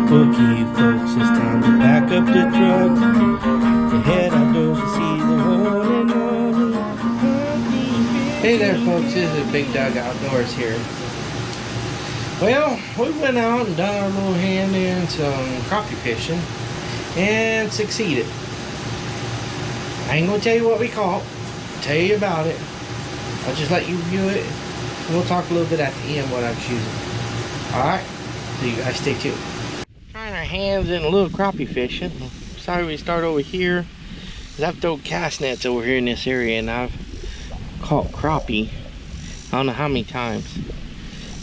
Okay, folks, it's time to pack up the truck to head outdoors to see the one and only Croppie. Hey there, folks, this is Big Doug Outdoors here. Well, we went out and done our little hand in some crappie fishing and succeeded. I ain't gonna tell you what we caught, tell you about it. I'll just let you review it. We'll talk a little bit at the end what I'm choosing. Alright, so you guys stay tuned. Trying our hands in a little crappie fishing. Sorry we start over here, because I've thrown cast nets over here in this area and I've caught crappie I don't know how many times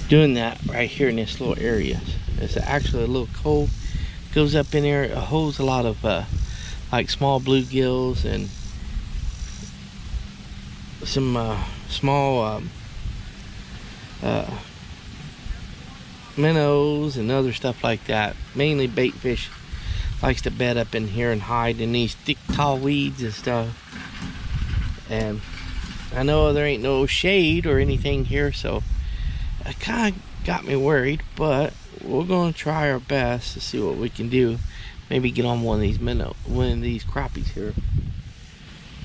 doing that right here in this little area. It's actually a little cove, goes up in there. It holds a lot of like small bluegills and some small minnows and other stuff like that. Mainly bait fish likes to bed up in here and hide in these thick tall weeds and stuff. And I know there ain't no shade or anything here, so it kind of got me worried, but we're gonna try our best to see what we can do. Maybe get on one of these crappies here.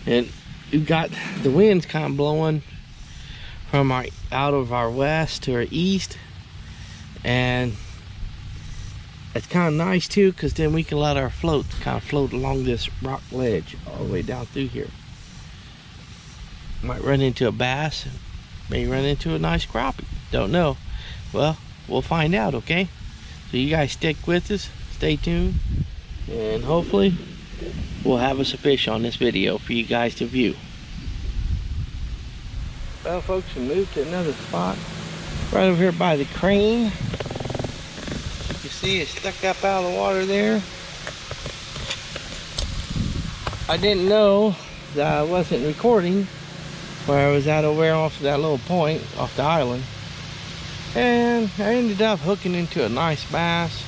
And we've got the winds kind of blowing from out of our west to our east, and it's kind of nice too, because then we can let our floats kind of float along this rock ledge all the way down through here. Might run into a bass, may run into a nice crappie, don't know. Well, we'll find out, okay? So you guys stick with us, stay tuned, and hopefully we'll have us a fish on this video for you guys to view. Well, folks, we moved to another spot right over here by the crane. You see it stuck up out of the water there. I didn't know that I wasn't recording where I was at over there off that little point off the island, and I ended up hooking into a nice bass,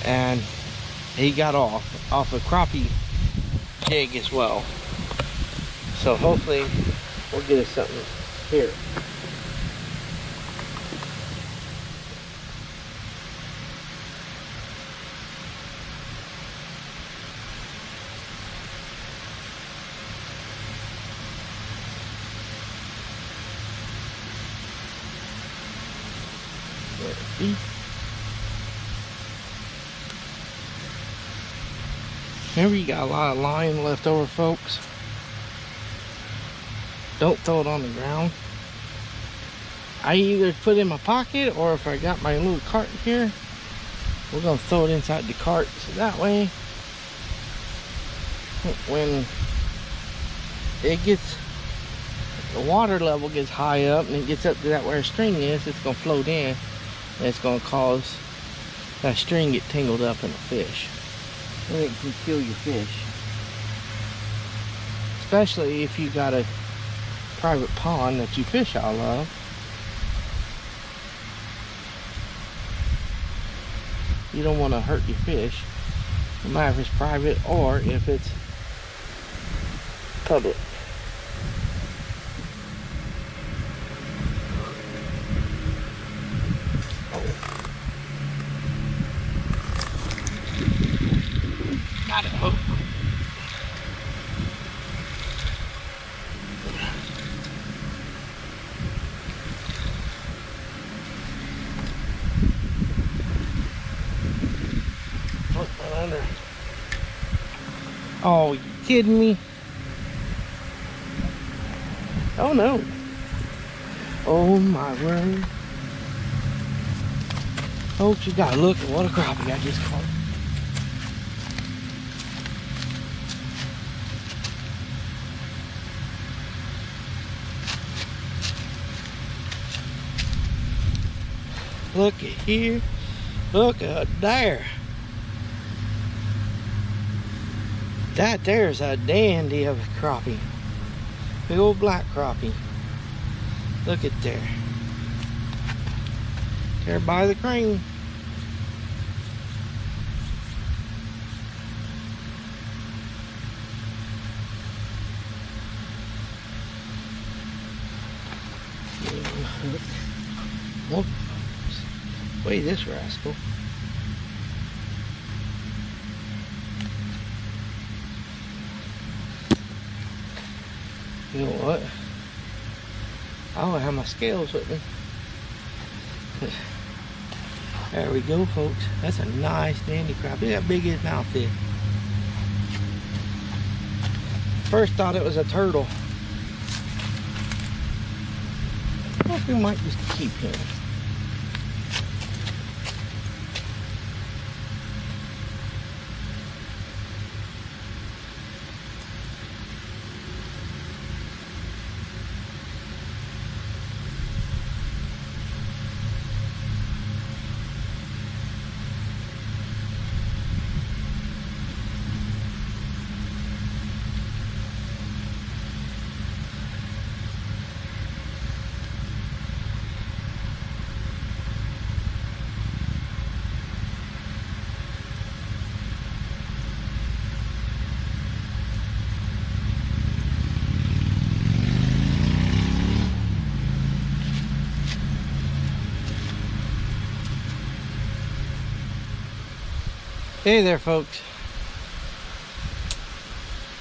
and he got off a crappie jig as well. So hopefully we'll get us something here. Remember, you got a lot of line left over, folks. Don't throw it on the ground. I either put it in my pocket, or if I got my little cart here, we're gonna throw it inside the cart, so that way when the water level gets high up and it gets up to that where a string is, it's gonna float in, and it's gonna cause that string get tangled up in a fish, and it can kill your fish, especially if you got a private pond that you fish out of. You don't want to hurt your fish, no matter if it's private or if it's public. Got it. Oh. Under. Oh, you kidding me? Oh no. Oh my word. Folks, you gotta look at what a crappie I just caught. Look at here. Look at there. That there's a dandy of a crappie. Big old black crappie. Look at there. There by the crane. Whoop. Wait, this rascal. You know what? I don't have my scales with me. There we go, folks. That's a nice dandy crappie. Look how big his mouth is. First thought it was a turtle. I think we might just keep him. Hey there, folks.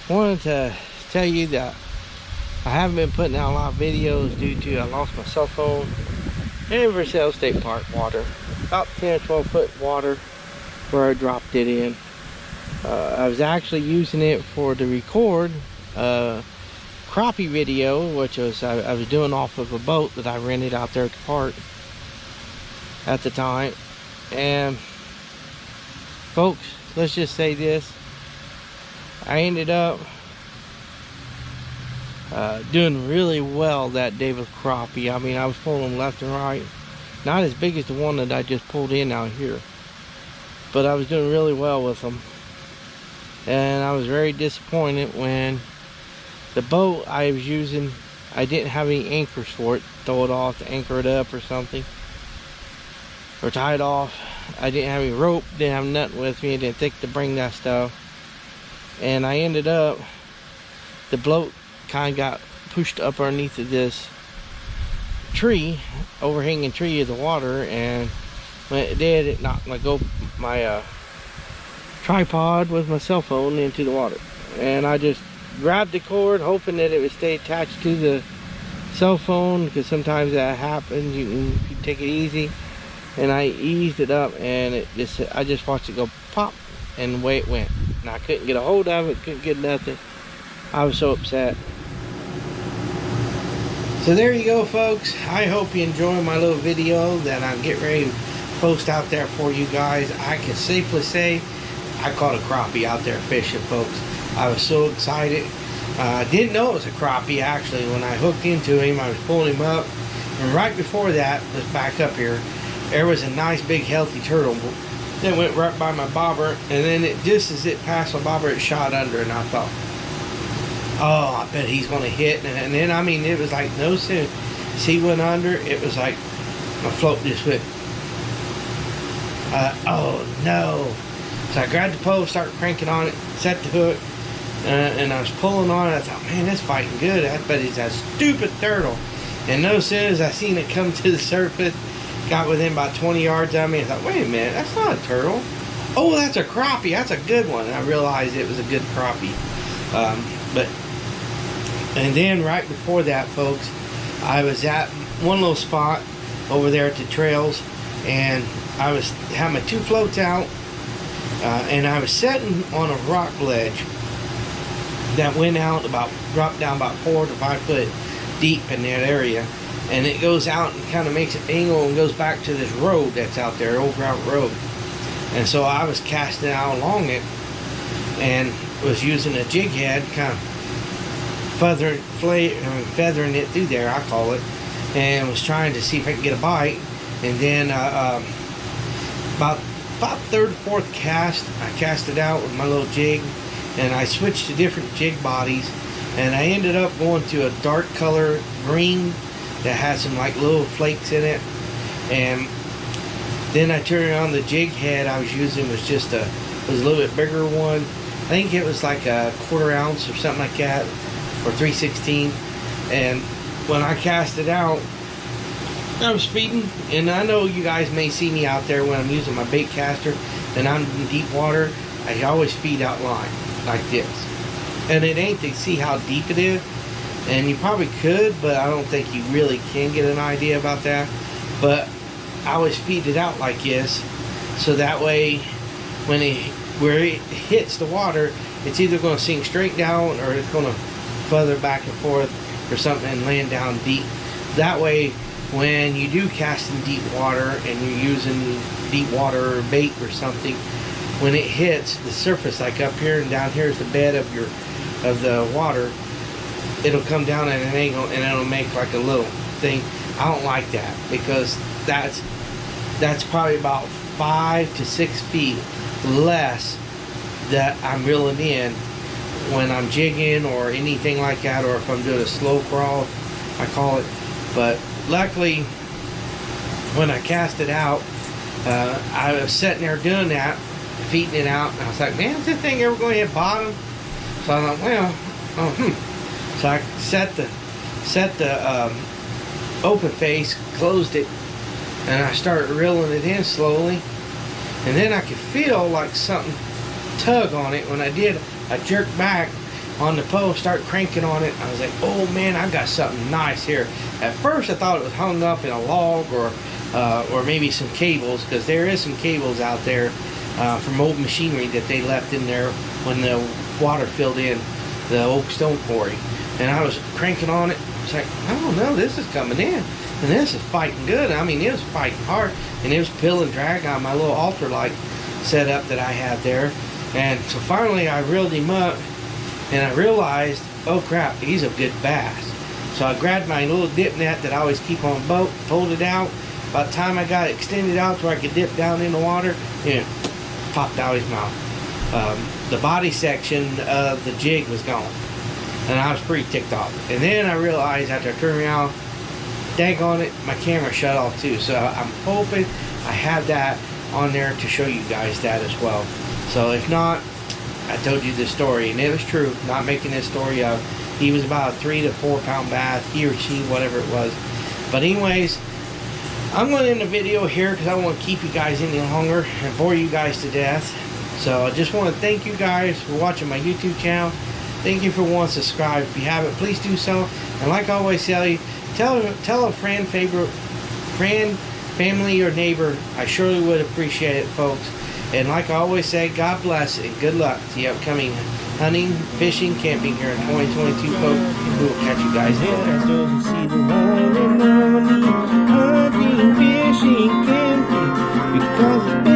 Wanted to tell you that I haven't been putting out a lot of videos due to I lost my cell phone in Versailles State Park water. About 10 or 12 foot water where I dropped it in. I was actually using it for the record crappie video, which was I was doing off of a boat that I rented out there at the park at the time. And folks, let's just say this. I ended up doing really well that day with crappie. I mean, I was pulling them left and right. Not as big as the one that I just pulled in out here, but I was doing really well with them. And I was very disappointed when the boat I was using, I didn't have any anchors for it. Throw it off to anchor it up or something, or tie it off. I didn't have any rope, didn't have nothing with me, didn't think to bring that stuff. And I ended up, the boat kind of got pushed up underneath of this tree, overhanging tree of the water, and when it did, it knocked my tripod with my cell phone into the water. And I just grabbed the cord, hoping that it would stay attached to the cell phone, because sometimes that happens. You take it easy. And I eased it up, and I just watched it go pop, and away it went. And I couldn't get a hold of it, couldn't get nothing. I was so upset. So there you go, folks. I hope you enjoy my little video that I'm getting ready to post out there for you guys. I can safely say I caught a crappie out there fishing, folks. I was so excited. I didn't know it was a crappie, actually. When I hooked into him, I was pulling him up. And right before that, let's back up here. There was a nice big healthy turtle that went right by my bobber, and then just as it passed my bobber, it shot under, and I thought, oh, I bet he's gonna hit. And then I mean, it was like no sooner as he went under, it was like my float just went, oh no. So I grabbed the pole, started cranking on it, set the hook, and I was pulling on it. I thought, man, that's fighting good. I bet he's a stupid turtle. And no sooner as I seen it come to the surface, got within about 20 yards of me, I thought, wait a minute, that's not a turtle. Oh, that's a crappie. That's a good one. And I realized it was a good crappie. And then right before that, folks, I was at one little spot over there at the trails, and I was had my two floats out, and I was sitting on a rock ledge that went out dropped down about 4 to 5 foot deep in that area. And it goes out and kind of makes an angle and goes back to this road that's out there, old grout road. And so I was casting out along it and was using a jig head, kind of feathering it through there, I call it, and was trying to see if I could get a bite. And then about third or fourth cast, I cast it out with my little jig, and I switched to different jig bodies, and I ended up going to a dark color green that had some like little flakes in it. And then I turned on the jig head I was using was just was a little bit bigger one. I think it was like a 1/4 ounce or something like that, or 3/16. And when I cast it out, I was feeding, and I know you guys may see me out there when I'm using my bait caster and I'm in deep water. I always feed out line like this, and it ain't to see how deep it is. And you probably could, but I don't think you really can get an idea about that. But I always feed it out like this, so that way when where it hits the water, it's either going to sink straight down or it's going to feather back and forth or something and land down deep. That way when you do cast in deep water and you're using deep water bait or something, when it hits the surface, like up here and down here is the bed of the water, it'll come down at an angle and it'll make like a little thing. I don't like that, because that's probably about 5 to 6 feet less that I'm reeling in when I'm jigging or anything like that, or if I'm doing a slow crawl, I call it. But luckily, when I cast it out, I was sitting there doing that, feeding it out, and I was like, man, is this thing ever going to hit bottom? So I thought, well, So I set the open face, closed it, and I started reeling it in slowly. And then I could feel like something tug on it. When I did, I jerked back on the post, start cranking on it. I was like, oh man, I got something nice here. At first I thought it was hung up in a log or maybe some cables, because there is some cables out there from old machinery that they left in there when the water filled in the old stone quarry. And I was cranking on it. It's like, I don't know, this is coming in. And this is fighting good. I mean, it was fighting hard. And it was pill and drag on my little altar light setup that I had there. And so finally I reeled him up, and I realized, oh crap, he's a good bass. So I grabbed my little dip net that I always keep on the boat, pulled it out. By the time I got it extended out to where I could dip down in the water, popped out his mouth. The body section of the jig was gone. And I was pretty ticked off. And then I realized after I turned around, daggone it, my camera shut off too. So I'm hoping I have that on there to show you guys that as well. So if not, I told you this story, and it was true, not making this story up. He was about a 3 to 4 pound bass, he or she, whatever it was. But anyways, I'm going to end the video here because I don't want to keep you guys any longer and bore you guys to death. So I just want to thank you guys for watching my YouTube channel. Thank you for one subscribe. If you haven't, please do so. And like I always tell you, tell a friend, family, or neighbor. I surely would appreciate it, folks. And like I always say, God bless and good luck to the upcoming hunting, fishing, camping here in 2022, folks. We will catch you guys later. See the one and only hunting, fishing, camping, because